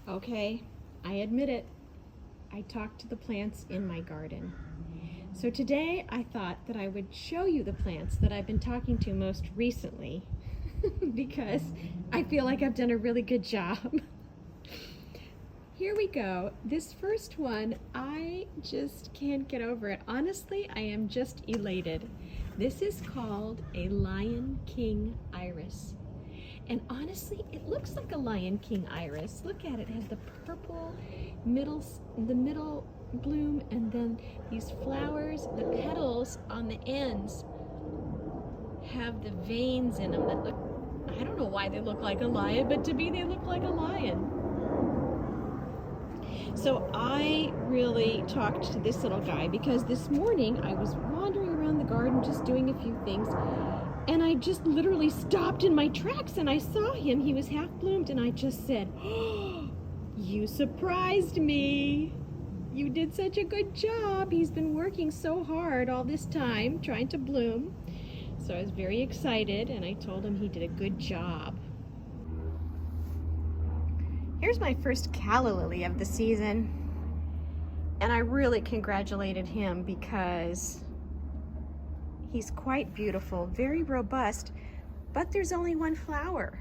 Okay, I admit it. I talk to the plants in my garden. So today I thought that I would show you the plants that I've been talking to most recently because I feel like I've done a really good job. Here we go. This first one, I just can't get over it. Honestly, I am just elated. This is called a Lion King iris. And honestly, it looks like a Lion King iris. Look at it, it has the purple the middle bloom, and then these flowers, the petals on the ends have the veins in them that look, I don't know why they look like a lion, but to me they look like a lion. So I really talked to this little guy because this morning I was wandering around the garden just doing a few things, and I just literally stopped in my tracks and I saw him. He was half bloomed and I just said, "Oh, you surprised me. You did such a good job. He's been working so hard all this time trying to bloom." So I was very excited and I told him he did a good job. Here's my first Calla Lily of the season, and I really congratulated him because he's quite beautiful, very robust, but there's only one flower.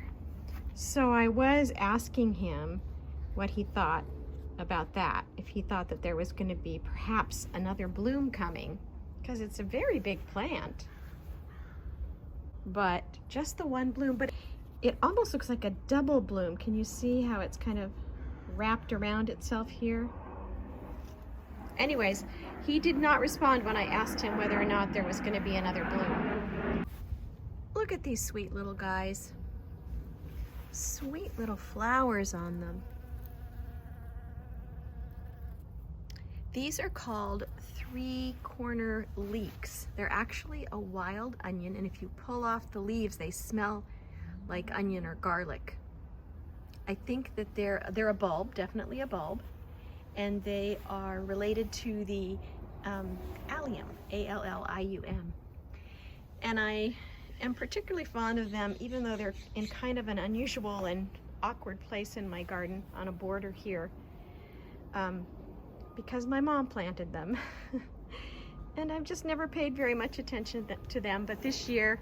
So I was asking him what he thought about that, if he thought that there was going to be perhaps another bloom coming, because it's a very big plant. But just the one bloom, but it almost looks like a double bloom. Can you see how it's kind of wrapped around itself here? Anyways, he did not respond when I asked him whether or not there was going to be another bloom. Look at these sweet little guys. Sweet little flowers on them. These are called three-corner leeks. They're actually a wild onion, and if you pull off the leaves, they smell like onion or garlic. I think that they're a bulb, definitely a bulb, and they are related to the allium, A-L-L-I-U-M. And I am particularly fond of them, even though they're in kind of an unusual and awkward place in my garden on a border here, because my mom planted them. And I've just never paid very much attention to them, but this year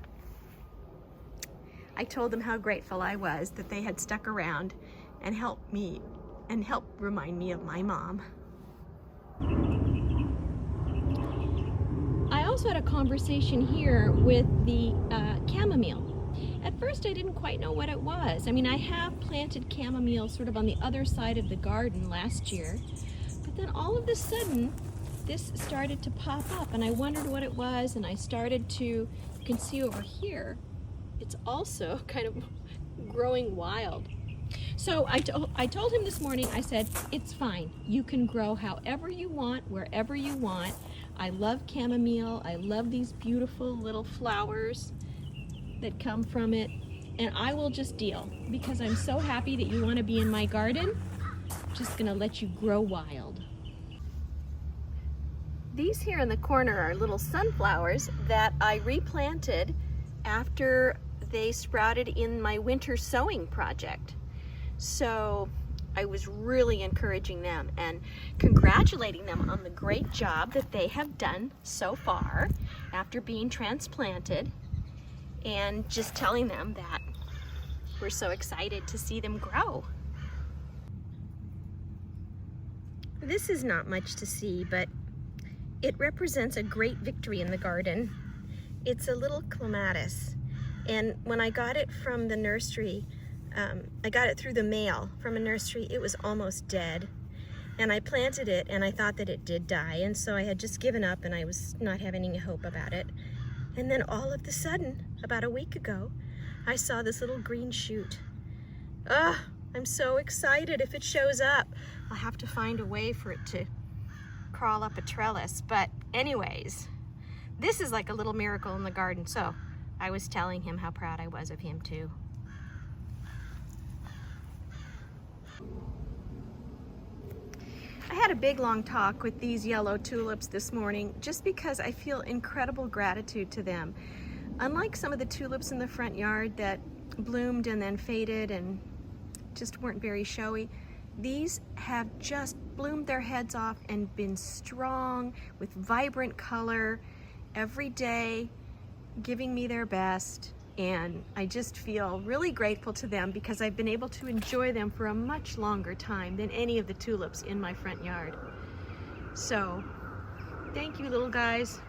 I told them how grateful I was that they had stuck around and helped me and helped remind me of my mom. I also had a conversation here with the chamomile. At first I didn't quite know what it was. I mean, I have planted chamomile sort of on the other side of the garden last year, but then all of a sudden this started to pop up and I wondered what it was, and I started to, you can see over here, it's also kind of growing wild. So I told him this morning, I said, it's fine. You can grow however you want, wherever you want. I love chamomile. I love these beautiful little flowers that come from it. And I will just deal, because I'm so happy that you want to be in my garden. I'm just gonna let you grow wild. These here in the corner are little sunflowers that I replanted after they sprouted in my winter sowing project. So I was really encouraging them and congratulating them on the great job that they have done so far after being transplanted, and just telling them that we're so excited to see them grow. This is not much to see, but it represents a great victory in the garden. It's a little clematis. And when I got it from the nursery, I got it through the mail from a nursery, it was almost dead. And I planted it and I thought that it did die, and so I had just given up and I was not having any hope about it. And then all of a sudden, about a week ago, I saw this little green shoot. I'm so excited if it shows up. I'll have to find a way for it to crawl up a trellis. But anyways, this is like a little miracle in the garden. So I was telling him how proud I was of him too. I had a big long talk with these yellow tulips this morning just because I feel incredible gratitude to them. Unlike some of the tulips in the front yard that bloomed and then faded and just weren't very showy, These have just bloomed their heads off and been strong with vibrant color every day, giving me their best. And I just feel really grateful to them because I've been able to enjoy them for a much longer time than any of the tulips in my front yard. So, thank you, little guys.